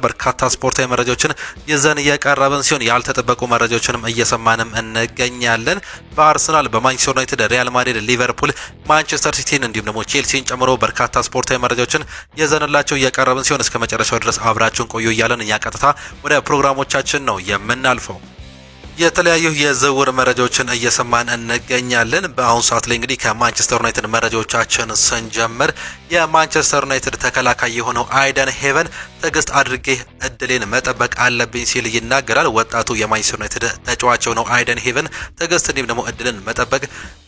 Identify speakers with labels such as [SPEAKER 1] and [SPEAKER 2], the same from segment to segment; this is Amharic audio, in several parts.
[SPEAKER 1] በርካታ ስፖርታዊ መረጃዎችን ይዘን እየቀረብን ሲሆን ያልተጠበቁ መረጃዎችንም እየሰማንም እንገኛለን። በአርሰናል፣ በማንቸስተር ዩናይትድ፣ ሪያል ማድሪድ፣ ሊቨርፑል፣ ማንቸስተር ሲቲን እንዲሁም ደግሞ ቼልሲን ጨምሮ በርካታ ስፖርታዊ መረጃዎችን ይዘንላቸው እየቀረብን ሲሆን እስከ መጨረሻው ድረስ አብራችሁን ቆዩ እያለን እኛ ቀጥታ ወደ ፕሮግራሞቻችን ነው የምናልፈው። የተለያዩ የዝውውር መረጃዎችን እየሰማን እንገኛለን። በአሁኑ ሰዓት ላይ እንግዲህ ከማንቸስተር ዩናይትድ መረጃዎቻችን ስንጀምር የማንቸስተር ዩናይትድ ተከላካይ የሆነው አይደን ሄቨን ትዕግስት አድርጌ እድሌን መጠበቅ አለብኝ ሲል ይናገራል። ወጣቱ የማንቸስተር ዩናይትድ ተጫዋች ነው አይደን ሄቨን ትዕግስት እንዲሁም ደግሞ እድልን መጠበቅ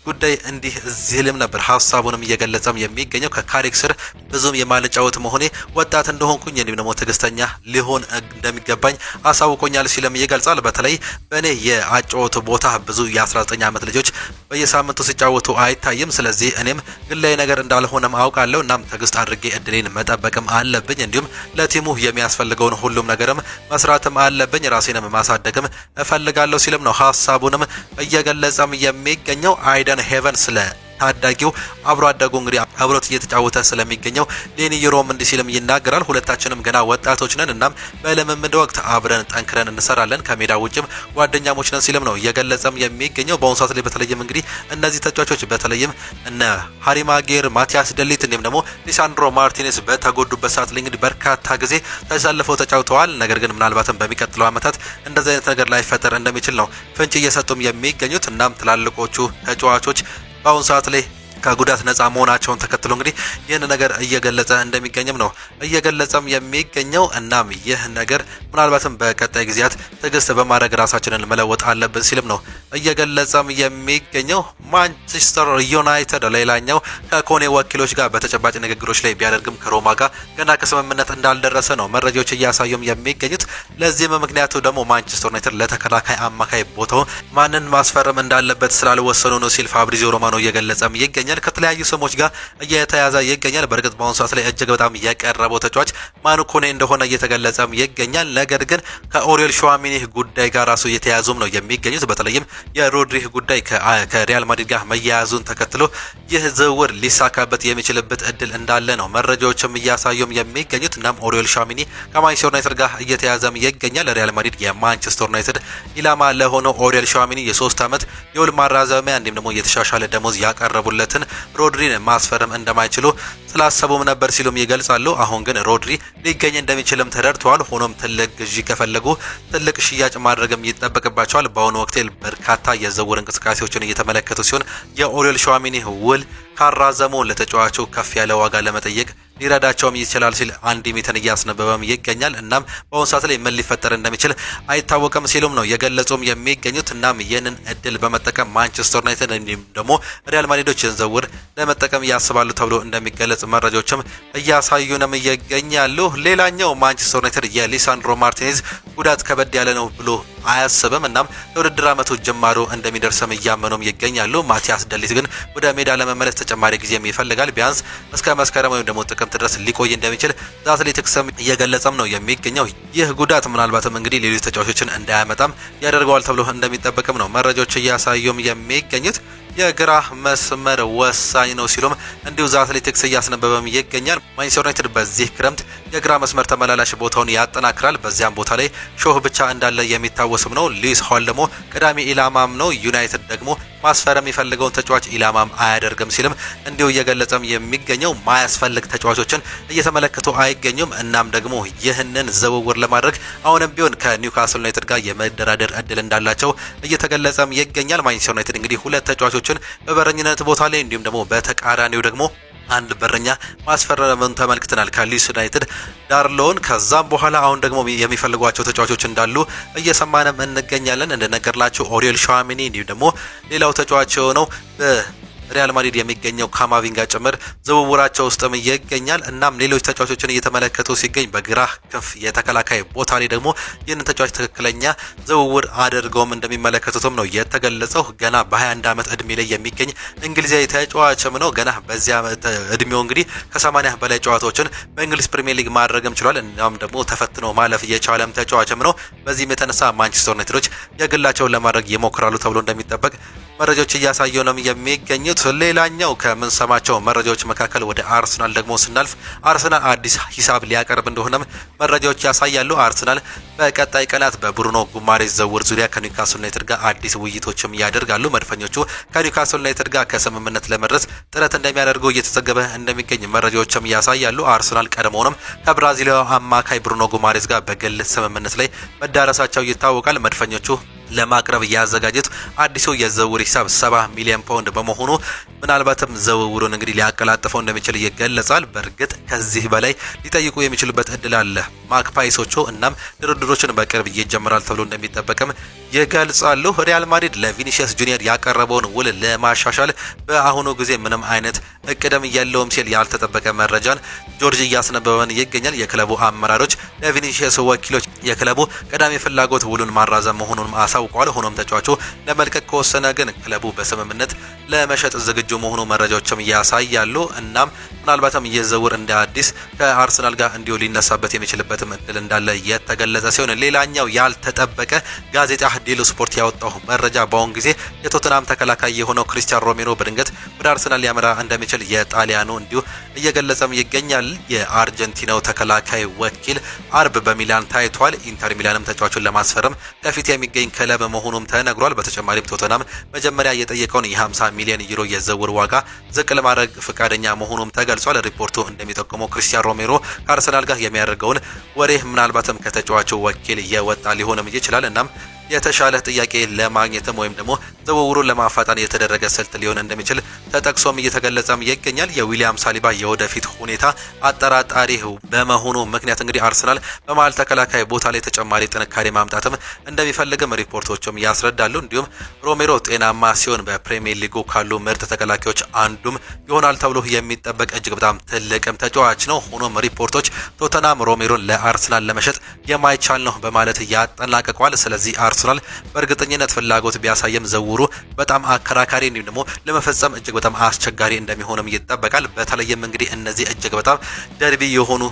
[SPEAKER 1] ጉዳይ እንዲህ እዚህልም ነበር ሀሳቡንም እየገለጸም የሚገኘው ከካሪክ ስር ብዙም የማልጫወት መሆኔ ወጣት እንደሆንኩኝ እንዲሁም ደግሞ ትዕግስተኛ ሊሆን እንደሚገባኝ አሳውቆኛል ሲልም ይገልጻል። በተለይ በእኔ የአጫወቱ ቦታ ብዙ የ19 ዓመት ልጆች በየሳምንቱ ሲጫወቱ አይታይም። ስለዚህ እኔም ግላዊ ነገር እንዳልሆነም አውቃለሁ። እናም ትዕግስት አድርጌ እድሌን መጠበቅም አለብኝ፣ እንዲሁም ለቲሙ የሚያስፈልገውን ሁሉም ነገርም መስራትም አለብኝ፣ ራሴንም ማሳደግም እፈልጋለሁ ሲልም ነው ሀሳቡንም እየገለጸም የሚገኘው አይደን ሄቨን ስለ ታዳጊው አብሮ አደጉ እንግዲህ አብሮት እየተጫወተ ስለሚገኘው ሌኒ ዩሮም እንዲህ ሲልም ይናገራል። ሁለታችንም ገና ወጣቶች ነን፣ እናም በልምምድ ወቅት አብረን ጠንክረን እንሰራለን፣ ከሜዳ ውጭም ጓደኛሞች ነን ሲልም ነው እየገለጸም የሚገኘው። በአሁኑ ሰዓት ላይ በተለይም እንግዲህ እነዚህ ተጫዋቾች በተለይም እነ ሃሪ ማጌር፣ ማቲያስ ደሊት እንዲሁም ደግሞ ሊሳንድሮ ማርቲኔስ በተጎዱበት ሰዓት ላይ እንግዲህ በርካታ ጊዜ ተሰልፈው ተጫውተዋል። ነገር ግን ምናልባትም በሚቀጥለው ዓመታት እንደዚህ አይነት ነገር ላይፈጠር እንደሚችል ነው ፍንጭ እየሰጡም የሚገኙት። እናም ትላልቆቹ ተጫዋቾች በአሁኑ ሰዓት ላይ ከጉዳት ነፃ መሆናቸውን ተከትሎ እንግዲህ ይህን ነገር እየገለጸ እንደሚገኝም ነው እየገለጸም የሚገኘው። እናም ይህ ነገር ምናልባትም በቀጣይ ጊዜያት ትዕግስት በማድረግ ራሳችንን መለወጥ አለብን ሲልም ነው እየገለጸም የሚገኘው። ማንቸስተር ዩናይትድ ሌላኛው ከኮኔ ወኪሎች ጋር በተጨባጭ ንግግሮች ላይ ቢያደርግም ከሮማ ጋር ገና ከስምምነት እንዳልደረሰ ነው መረጃዎች እያሳዩም የሚገኙት። ለዚህም ምክንያቱ ደግሞ ማንቸስተር ዩናይትድ ለተከላካይ አማካይ ቦታው ማንን ማስፈረም እንዳለበት ስላልወሰኑ ነው ሲል ፋብሪዚዮ ሮማኖ እየገለጸም ይገኛል። ከተለያዩ ስሞች ጋር እየተያዘ ይገኛል። በእርግጥ በአሁኑ ሰዓት ላይ እጅግ በጣም የቀረበው ተጫዋች ማኑ ኮኔ እንደሆነ እየተገለጸም ይገኛል። ነገር ግን ከኦሪዮል ሹዋሚኒ ጉዳይ ጋር ራሱ እየተያዙም ነው የሚገኙት። በተለይም የሮድሪ ጉዳይ ከሪያል ማድሪድ ጋር መያያዙን ተከትሎ ይህ ዝውውር ሊሳካበት የሚችልበት እድል እንዳለ ነው መረጃዎችም እያሳዩም የሚገኙት። እናም ኦሪዮል ሹዋሚኒ ከማንቸስተር ዩናይትድ ጋር እየተያዘም ይገኛል። ሪያል ማድሪድ የማንቸስተር ዩናይትድ ኢላማ ለሆነው ኦሪዮል ሹዋሚኒ የ3 ዓመት የውል ማራዘሚያ እንዲሁም ደግሞ የተሻሻለ ደሞዝ ያቀረቡለትን ሮድሪን ማስፈረም እንደማይችሉ ስላሰቡም ነበር ሲሉም ይገልጻሉ። አሁን ግን ሮድሪ ሊገኝ እንደሚችልም ተረድተዋል። ሆኖም ትልቅ ግዢ ከፈለጉ ትልቅ ሽያጭ ማድረግም ይጠበቅባቸዋል። በአሁኑ ወቅት በርካታ የዝውውር እንቅስቃሴዎችን እየተመለከቱ ሲሆን የኦሪዮል ሹዋሚኒ ውል ካራዘሙ ለተጫዋቹ ከፍ ያለ ዋጋ ለመጠየቅ ሊረዳቸውም ይችላል ሲል አንድ ሚተን እያስነበበም ይገኛል። እናም በአሁኑ ሰዓት ላይ ምን ሊፈጠር እንደሚችል አይታወቅም ሲሉም ነው የገለጹም የሚገኙት። እናም ይህንን እድል በመጠቀም ማንቸስተር ዩናይትድ እንዲሁም ደግሞ ሪያል ማድሪዶችን ዝውውር ለመጠቀም ያስባሉ ተብሎ እንደሚገለጽ መረጃዎችም እያሳዩንም ይገኛሉ። ሌላኛው ማንቸስተር ዩናይትድ የሊሳንድሮ ማርቲኔዝ ጉዳት ከበድ ያለ ነው ብሎ አያስብም። እናም ለውድድር ዓመቱ ጅማሮ እንደሚደርስም እያመኑም ይገኛሉ። ማቲያስ ደሊት ግን ወደ ሜዳ ለመመለስ ተጨማሪ ጊዜም ይፈልጋል። ቢያንስ እስከ መስከረም ወይም ደግሞ ጥቅምት ድረስ ሊቆይ እንደሚችል አትሌቲክስም እየገለጸም ነው የሚገኘው። ይህ ጉዳት ምናልባትም እንግዲህ ሌሎች ተጫዋቾችን እንዳያመጣም ያደርገዋል ተብሎ እንደሚጠበቅም ነው መረጃዎች እያሳዩም የሚገኙት። የግራ መስመር ወሳኝ ነው ሲሉም እንዲሁ አትሌቲክስ እያስነበበም ይገኛል። ማንቸስተር ዩናይትድ በዚህ ክረምት የግራ መስመር ተመላላሽ ቦታውን ያጠናክራል። በዚያም ቦታ ላይ ሾህ ብቻ እንዳለ የሚታወስም ነው። ሉዊስ ሆል ደግሞ ቀዳሚ ኢላማም ነው። ዩናይትድ ደግሞ ማስፈረም የሚፈልገውን ተጫዋች ኢላማም አያደርግም ሲልም እንዲሁ እየገለጸም የሚገኘው ማያስፈልግ ተጫዋቾችን እየተመለከቱ አይገኙም። እናም ደግሞ ይህንን ዝውውር ለማድረግ አሁንም ቢሆን ከኒውካስል ዩናይትድ ጋር የመደራደር እድል እንዳላቸው እየተገለጸም ይገኛል። ማንቸስተር ዩናይትድ እንግዲህ ሁለት ተጫዋቾችን በበረኝነት ቦታ ላይ እንዲሁም ደግሞ በተቃራኒው ደግሞ አንድ በረኛ ማስፈረምን ተመልክተናል ከሊድስ ዩናይትድ ዳርሎን። ከዛም በኋላ አሁን ደግሞ የሚፈልጓቸው ተጫዋቾች እንዳሉ እየሰማንም እንገኛለን። እንደነገርላችሁ ኦሪዮል ሹዋሚኒ እንዲሁም ደግሞ ሌላው ተጫዋች የሆነው ሪያል ማድሪድ የሚገኘው ካማቪንጋ ጭምር ዝውውራቸው ውስጥም ይገኛል። እናም ሌሎች ተጫዋቾችን እየተመለከቱ ሲገኝ በግራ ክንፍ የተከላካይ ቦታ ላይ ደግሞ ይህንን ተጫዋች ትክክለኛ ዝውውር አድርገውም እንደሚመለከቱትም ነው የተገለጸው። ገና በ21 ዓመት እድሜ ላይ የሚገኝ እንግሊዛዊ ተጫዋችም ነው። ገና በዚያ እድሜው እንግዲህ ከ80 በላይ ጨዋታዎችን በእንግሊዝ ፕሪሚየር ሊግ ማድረግም ችሏል። እናም ደግሞ ተፈትኖ ማለፍ የቻለም ተጫዋችም ነው። በዚህም የተነሳ ማንቸስተር ዩናይትዶች የግላቸውን ለማድረግ ይሞክራሉ ተብሎ እንደሚጠበቅ መረጃዎች እያሳዩ ነው የሚገኙት። የሚገኙት። ሌላኛው ከምንሰማቸው መረጃዎች መካከል ወደ አርሰናል ደግሞ ስናልፍ አርሰናል አዲስ ሂሳብ ሊያቀርብ እንደሆነም መረጃዎች ያሳያሉ። አርሰናል በቀጣይ ቀናት በብሩኖ ጉማሬዝ ዝውውር ዙሪያ ከኒውካስል ዩናይትድ ጋር አዲስ ውይይቶችም ያደርጋሉ። መድፈኞቹ ከኒውካስል ዩናይትድ ጋር ከስምምነት ለመድረስ ጥረት እንደሚያደርጉ እየተዘገበ እንደሚገኝ መረጃዎችም ያሳያሉ። አርሰናል ቀድሞውንም ከብራዚላዊ አማካይ ብሩኖ ጉማሬዝ ጋር በግል ስምምነት ላይ መዳረሳቸው ይታወቃል። መድፈኞቹ ለማቅረብ ያዘጋጁት አዲሱ የዝውውር ሂሳብ 70 ሚሊዮን ፓውንድ በመሆኑ ምናልባትም ዝውውሩን እንግዲህ ሊያቀላጥፈው እንደሚችል ይገለጻል። በእርግጥ ከዚህ በላይ ሊጠይቁ የሚችሉበት እድል አለ ማክፓይሶቹ። እናም ድርድሮችን በቅርብ ይጀምራል ተብሎ እንደሚጠበቅም ይገልጻሉ። ሪያል ማድሪድ ለቪኒሲየስ ጁኒየር ያቀረበውን ውል ለማሻሻል በአሁኑ ጊዜ ምንም አይነት እቅድም የለውም ሲል ያልተጠበቀ መረጃን ጆርጅ እያስነበበን ይገኛል። የክለቡ አመራሮች ለቪኒሲየስ ወኪሎች የክለቡ ቀዳሚ ፍላጎት ውሉን ማራዘም መሆኑን አሳውቋል። ሆኖም ተጫዋቹ ለመልቀቅ ከወሰነ ግን ክለቡ በስምምነት ለመሸጥ ዝግጁ መሆኑ መረጃዎችም ያሳያሉ። እናም ምናልባትም ይህ ዝውውር እንደ አዲስ ከአርሰናል ጋር እንዲሁ ሊነሳበት የሚችልበትም እድል እንዳለ የተገለጸ ሲሆን ሌላኛው ያልተጠበቀ ጋዜጣ ዴሎ ስፖርት ያወጣው መረጃ በአሁን ጊዜ የቶተናም ተከላካይ የሆነው ክሪስቲያን ሮሜሮ በድንገት ወደ አርሰናል ሊያመራ እንደሚችል የጣሊያኑ እንዲሁ እየገለጸም ይገኛል። የአርጀንቲናው ተከላካይ ወኪል አርብ በሚላን ታይቷል። ኢንተር ሚላንም ተጫዋቹን ለማስፈረም ከፊት የሚገኝ ክለብ መሆኑም ተነግሯል። በተጨማሪም ቶተናም መጀመሪያ የጠየቀውን የ50 ሚሊዮን ዩሮ የዝውውር ዋጋ ዝቅ ለማድረግ ፈቃደኛ መሆኑም ተገልጿል። ሪፖርቱ እንደሚጠቁመው ክሪስቲያን ሮሜሮ ከአርሰናል ጋር የሚያደርገውን ወሬ ምናልባትም ከተጫዋቹ ወኪል የወጣ ሊሆንም ይችላል። እናም የተሻለ ጥያቄ ለማግኘትም ወይም ደግሞ ዝውውሩን ለማፋጠን የተደረገ ስልት ሊሆን እንደሚችል ተጠቅሶም እየተገለጸም ይገኛል። የዊሊያም ሳሊባ የወደፊት ሁኔታ አጠራጣሪ በመሆኑ ምክንያት እንግዲህ አርሰናል በመሃል ተከላካይ ቦታ ላይ ተጨማሪ ጥንካሬ ማምጣትም እንደሚፈልግም ሪፖርቶችም ያስረዳሉ። እንዲሁም ሮሜሮ ጤናማ ሲሆን በፕሪሚየር ሊጉ ካሉ ምርጥ ተከላካዮች አንዱም ይሆናል ተብሎ የሚጠበቅ እጅግ በጣም ትልቅም ተጫዋች ነው። ሆኖም ሪፖርቶች ቶተናም ሮሜሮን ለአርሰናል ለመሸጥ የማይቻል ነው በማለት ያጠናቅቋል። ስለዚህ አርሰናል በእርግጠኝነት ፍላጎት ቢያሳየም ዝውውሩ በጣም አከራካሪ እንዲሁም ደግሞ ለመፈጸም እጅግ በጣም አስቸጋሪ እንደሚሆንም ይጠበቃል። በተለይም እንግዲህ እነዚህ እጅግ በጣም ደርቢ የሆኑ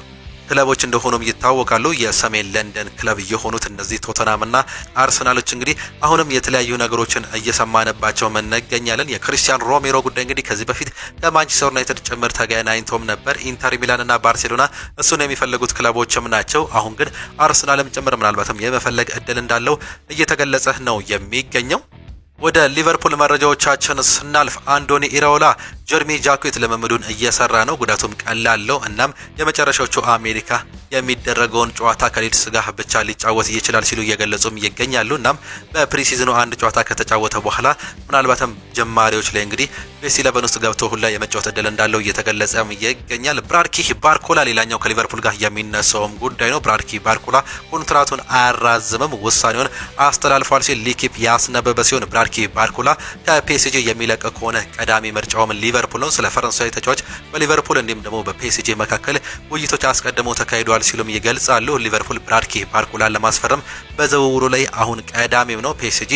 [SPEAKER 1] ክለቦች እንደሆኑም ይታወቃሉ። የሰሜን ለንደን ክለብ የሆኑት እነዚህ ቶተናም እና አርሰናሎች እንግዲህ አሁንም የተለያዩ ነገሮችን እየሰማንባቸው እንገኛለን። የክሪስቲያን ሮሜሮ ጉዳይ እንግዲህ ከዚህ በፊት ከማንቸስተር ዩናይትድ ጭምር ተገናኝቶም ነበር። ኢንተር ሚላን እና ባርሴሎና እሱን የሚፈልጉት ክለቦችም ናቸው። አሁን ግን አርሰናልም ጭምር ምናልባትም የመፈለግ እድል እንዳለው እየተገለጸ ነው የሚገኘው። ወደ ሊቨርፑል መረጃዎቻችን ስናልፍ አንዶኒ ኢራኦላ ጀርሚ ጃኩት ልምምዱን እየሰራ ነው። ጉዳቱም ቀላል ነው። እናም የመጨረሻዎቹ አሜሪካ የሚደረገውን ጨዋታ ከሊድስ ጋር ብቻ ሊጫወት ይችላል ሲሉ እየገለጹም ይገኛሉ። እናም በፕሪሲዝኑ አንድ ጨዋታ ከተጫወተ በኋላ ምናልባትም ጀማሪዎች ላይ እንግዲህ ቤስ 11 ውስጥ ገብቶ ሁላ የመጫወት እድል እንዳለው እየተገለጸም ይገኛል። ብራድኪ ባርኮላ ሌላኛው ከሊቨርፑል ጋር የሚነሳውም ጉዳይ ነው። ብራድኪ ባርኮላ ኮንትራቱን አያራዝምም፣ ውሳኔውን አስተላልፏል ሲል ሊኪፕ ያስነበበ ሲሆን ብራድኪ ባርኮላ ከፒኤስጂ የሚለቅ ከሆነ ቀዳሚ ምርጫውም ሊቨርፑል ነው። ስለ ፈረንሳዊ ተጫዋች በሊቨርፑል እንዲሁም ደግሞ በፒኤስጂ መካከል ውይይቶች አስቀድመው ተካሂደዋል ሲሉም ይገልጻሉ። ሊቨርፑል ብራድኪ ባርኮላን ለማስፈረም በዝውውሩ ላይ አሁን ቀዳሚው ነው። ፒኤስጂ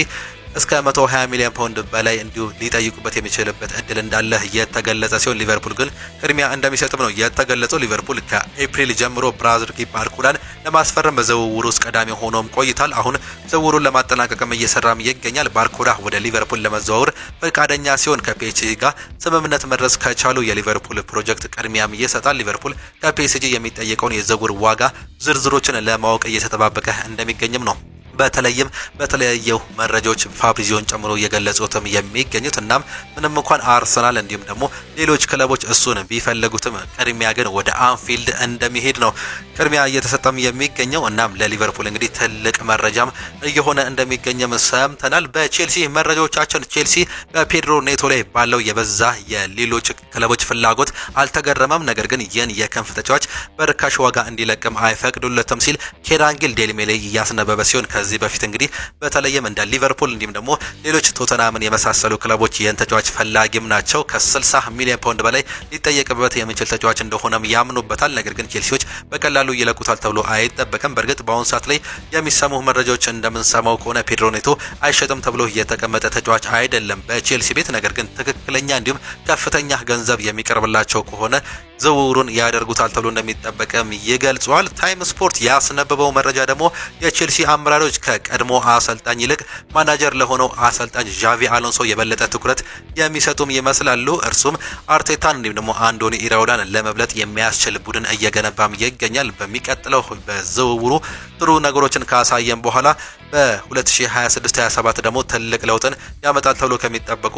[SPEAKER 1] እስከ 120 ሚሊዮን ፓውንድ በላይ እንዲሁ ሊጠይቁበት የሚችልበት እድል እንዳለ የተገለጸ ሲሆን ሊቨርፑል ግን ቅድሚያ እንደሚሰጥም ነው የተገለጸው። ሊቨርፑል ከኤፕሪል ጀምሮ ብራድኪ ባርኮላን ለማስፈረም በዝውውሩ ውስጥ ቀዳሚ ሆኖም ቆይቷል። አሁን ዝውውሩን ለማጠናቀቅም እየሰራም ይገኛል። ባርኮላ ወደ ሊቨርፑል ለመዘዋወር ፈቃደኛ ሲሆን ከፒኤስጂ ጋር ስምምነት መድረስ ከቻሉ የሊቨርፑል ፕሮጀክት ቅድሚያም ይሰጣል። ሊቨርፑል ከፒኤስጂ የሚጠየቀውን የዝውውር ዋጋ ዝርዝሮችን ለማወቅ እየተጠባበቀ እንደሚገኝም ነው በተለይም በተለያዩ መረጃዎች ፋብሪዚዮን ጨምሮ እየገለጹትም የሚገኙት። እናም ምንም እንኳን አርሰናል እንዲሁም ደግሞ ሌሎች ክለቦች እሱን ቢፈልጉትም ቅድሚያ ግን ወደ አንፊልድ እንደሚሄድ ነው ቅድሚያ እየተሰጠም የሚገኘው። እናም ለሊቨርፑል እንግዲህ ትልቅ መረጃም እየሆነ እንደሚገኝም ሰምተናል። በቼልሲ መረጃዎቻችን ቼልሲ በፔድሮ ኔቶ ላይ ባለው የበዛ የሌሎች ክለቦች ፍላጎት አልተገረመም። ነገር ግን ይህን የክንፍ ተጫዋች በርካሽ ዋጋ እንዲለቅም አይፈቅዱለትም ሲል ኬራንጊል ዴሊ ሜል እያስነበበ ሲሆን ከዚህ በፊት እንግዲህ በተለይም እንደ ሊቨርፑል እንዲሁም ደግሞ ሌሎች ቶተናምን የመሳሰሉ ክለቦች ይህን ተጫዋች ፈላጊም ናቸው። ከ60 ሚሊዮን ፓውንድ በላይ ሊጠየቅበት የሚችል ተጫዋች እንደሆነም ያምኑበታል። ነገር ግን ቼልሲዎች በቀላሉ ይለቁታል ተብሎ አይጠበቅም። በእርግጥ በአሁኑ ሰዓት ላይ የሚሰሙ መረጃዎች እንደምንሰማው ከሆነ ፔድሮ ኔቶ አይሸጥም ተብሎ የተቀመጠ ተጫዋች አይደለም በቼልሲ ቤት። ነገር ግን ትክክለኛ እንዲሁም ከፍተኛ ገንዘብ የሚቀርብላቸው ከሆነ ዝውውሩን ያደርጉታል ተብሎ እንደሚጠበቅም ይገልጿል። ታይም ስፖርት ያስነበበው መረጃ ደግሞ የቼልሲ አመራሮች ማድሪዶች ከቀድሞ አሰልጣኝ ይልቅ ማናጀር ለሆነው አሰልጣኝ ዣቪ አሎንሶ የበለጠ ትኩረት የሚሰጡም ይመስላሉ። እርሱም አርቴታን እንዲሁም ደግሞ አንዶኒ ኢራኦላን ለመብለጥ የሚያስችል ቡድን እየገነባም ይገኛል። በሚቀጥለው በዝውውሩ ጥሩ ነገሮችን ካሳየም በኋላ በ2026-27 ደግሞ ትልቅ ለውጥን ያመጣል ተብሎ ከሚጠበቁ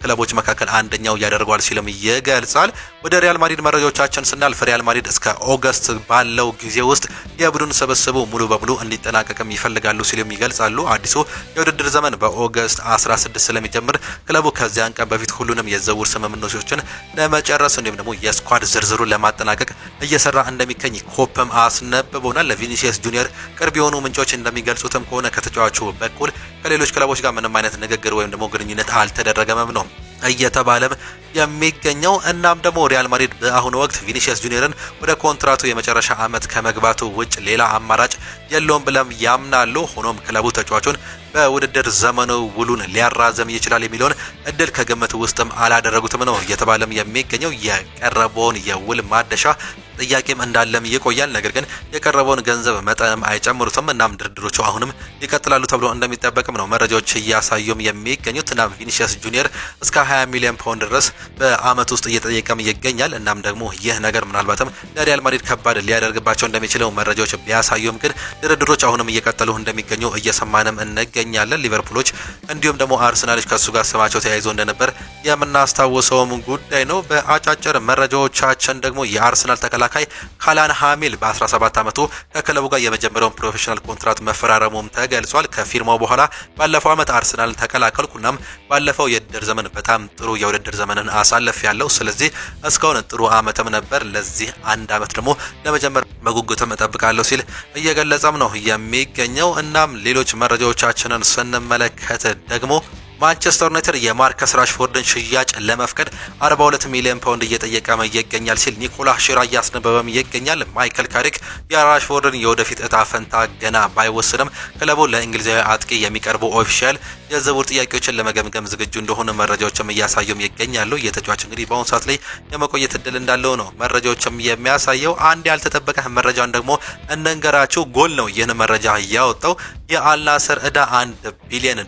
[SPEAKER 1] ክለቦች መካከል አንደኛው ያደርገዋል ሲልም ይገልጻል። ወደ ሪያል ማድሪድ መረጃዎቻችን ስናልፍ ሪያል ማድሪድ እስከ ኦገስት ባለው ጊዜ ውስጥ የቡድን ስብስቡ ሙሉ በሙሉ እንዲጠናቀቅም ይፈልጋሉ ሲልም ይገልጻሉ። አዲሱ የውድድር ዘመን በኦገስት 16 ስለሚጀምር ክለቡ ከዚያን ቀን በፊት ሁሉንም የዝውውር ስምምነቶችን ለመጨረስ እንዲሁም ደግሞ የስኳድ ዝርዝሩን ለማጠናቀቅ እየሰራ እንደሚገኝ ኮፕም አስነብቦናል። ለቪኒሲየስ ጁኒየር ቅርብ የሆኑ ምንጮች እንደሚገልጹትም ከሆነ ከተጫዋቹ በኩል ከሌሎች ክለቦች ጋር ምንም አይነት ንግግር ወይም ደግሞ ግንኙነት አልተደረገም ነው እየተባለም የሚገኘው። እናም ደግሞ ሪያል ማድሪድ በአሁኑ ወቅት ቪኒሲየስ ጁኒየርን ወደ ኮንትራቱ የመጨረሻ ዓመት ከመግባቱ ውጭ ሌላ አማራጭ የለውም ብለም ያምናሉ። ሆኖም ክለቡ ተጫዋቹን በውድድር ዘመኑ ውሉን ሊያራዘም ይችላል የሚለውን እድል ከግምት ውስጥም አላደረጉትም ነው እየተባለም የሚገኘው። የቀረበውን የውል ማደሻ ጥያቄም እንዳለም ይቆያል። ነገር ግን የቀረበውን ገንዘብ መጠንም አይጨምሩትም። እናም ድርድሮቹ አሁንም ይቀጥላሉ ተብሎ እንደሚጠበቅም ነው መረጃዎች እያሳዩም የሚገኙት። እናም ቪኒሲየስ ጁኒየር እስከ 20 ሚሊዮን ፓውንድ ድረስ በአመት ውስጥ እየጠየቀም ይገኛል። እናም ደግሞ ይህ ነገር ምናልባትም ለሪያል ማድሪድ ከባድ ሊያደርግባቸው እንደሚችለው መረጃዎች ቢያሳዩም ግን ድርድሮች አሁንም እየቀጠሉ እንደሚገኙ እየሰማንም እንገኛለን። ሊቨርፑሎች እንዲሁም ደግሞ አርሰናሎች ከሱ ጋር ስማቸው ተያይዞ እንደነበር የምናስታውሰውም ጉዳይ ነው። በአጫጭር መረጃዎቻችን ደግሞ የአርሰናል ተከላካይ ካላን ሃሚል በ17 ዓመቱ ከክለቡ ጋር የመጀመሪያውን ፕሮፌሽናል ኮንትራት መፈራረሙም ተገልጿል። ከፊርማው በኋላ ባለፈው ዓመት አርሰናልን ተቀላቀልኩናም ባለፈው የውድድር ዘመን በጣም ጥሩ የውድድር ዘመንን አሳልፍ ያለው ስለዚህ እስካሁን ጥሩ ዓመትም ነበር። ለዚህ አንድ ዓመት ደግሞ ለመጀመር በጉጉትም እጠብቃለሁ ሲል እየገለጸም ነው የሚገኘው። እናም ሌሎች መረጃዎቻችንን ስንመለከት ደግሞ ማንቸስተር ዩናይትድ የማርከስ ራሽፎርድን ሽያጭ ለመፍቀድ 42 ሚሊዮን ፓውንድ እየጠየቀም ይገኛል ሲል ኒኮላ ሺራ እያስነበበም ይገኛል። ማይክል ካሪክ የራሽፎርድን የወደፊት እጣ ፈንታ ገና ባይወስንም ክለቡ ለእንግሊዛዊ አጥቂ የሚቀርቡ ኦፊሻል የዝውውር ጥያቄዎችን ለመገምገም ዝግጁ እንደሆነ መረጃዎችም እያሳዩም ይገኛሉ። የተጫዋች እንግዲህ በአሁኑ ሰዓት ላይ የመቆየት እድል እንዳለው ነው መረጃዎችም የሚያሳየው። አንድ ያልተጠበቀ መረጃን ደግሞ እንንገራችሁ። ጎል ነው ይህን መረጃ ያወጣው። የአልናስር ዕዳ $1 ቢሊዮን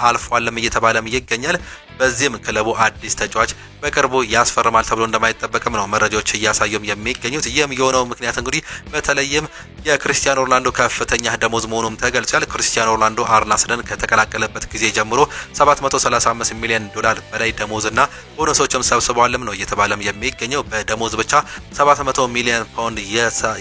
[SPEAKER 1] አልፏልም እየተባለም ይገኛል። በዚህም ክለቡ አዲስ ተጫዋች በቅርቡ ያስፈርማል ተብሎ እንደማይጠበቅም ነው መረጃዎች እያሳዩም የሚገኙት። ይህም የሆነው ምክንያት እንግዲህ በተለይም የክርስቲያኖ ሮናልዶ ከፍተኛ ደሞዝ መሆኑም ተገልጿል። ክርስቲያኖ ሮናልዶ አርሰናልን ከተቀላቀለበት ጊዜ ጀምሮ $735 ሚሊዮን በላይ ደሞዝና ቦነሶችም ሰብስበዋልም ነው እየተባለም የሚገኘው። በደሞዝ ብቻ 700 ሚሊዮን ፓውንድ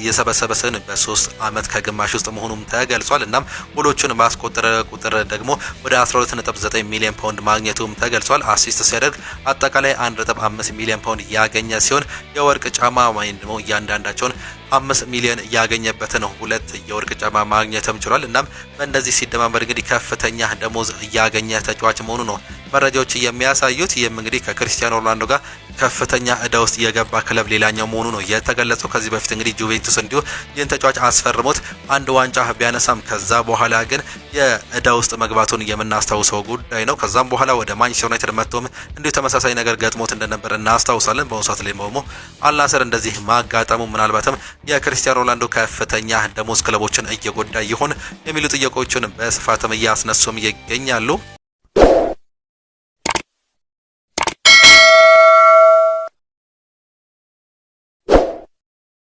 [SPEAKER 1] የሰበሰበ ሲሆን በ3 ዓመት ከግማሽ ውስጥ መሆኑም ተገልጿል። እናም ጎሎቹን ባስቆጠረ ቁጥር ደግሞ ወደ 12.9 ሚሊዮን ፓውንድ ማግኘቱም ተገልጿል። አሲስት ሲያደርግ አጠቃላይ 1.5 ሚሊዮን ፓውንድ ያገኘ ሲሆን የወርቅ ጫማ ወይም ደግሞ እያንዳንዳቸውን 5 ሚሊዮን ያገኘበት ነው። 2 የወርቅ ጫማ ማግኘትም ችሏል። እናም በእንደዚህ ሲደማመር እንግዲህ ከፍተኛ ደሞዝ ያገኘ ተጫዋች መሆኑ ነው መረጃዎች የሚያሳዩት። ይህም እንግዲህ ከክርስቲያኖ ሮናልዶ ጋር ከፍተኛ እዳ ውስጥ የገባ ክለብ ሌላኛው መሆኑ ነው የተገለጸው። ከዚህ በፊት እንግዲህ ጁቬንቱስ እንዲሁ ይህን ተጫዋች አስፈርሞት አንድ ዋንጫ ቢያነሳም ከዛ በኋላ ግን የእዳ ውስጥ መግባቱን የምናስታውሰው ጉዳይ ነው። ከዛም በኋላ ወደ ማንቸስተር ዩናይትድ መጥቶም እንዲሁ ተመሳሳይ ነገር ገጥሞት እንደነበር እናስታውሳለን። በአሁኑ ሰዓት ላይ ደግሞ አልናስር እንደዚህ ማጋጠሙ ምናልባትም የክርስቲያኖ ሮናልዶ ከፍተኛ ደሞዝ ክለቦችን እየጎዳ ይሆን የሚሉ ጥያቄዎችን በስፋትም እያስነሱም ይገኛሉ።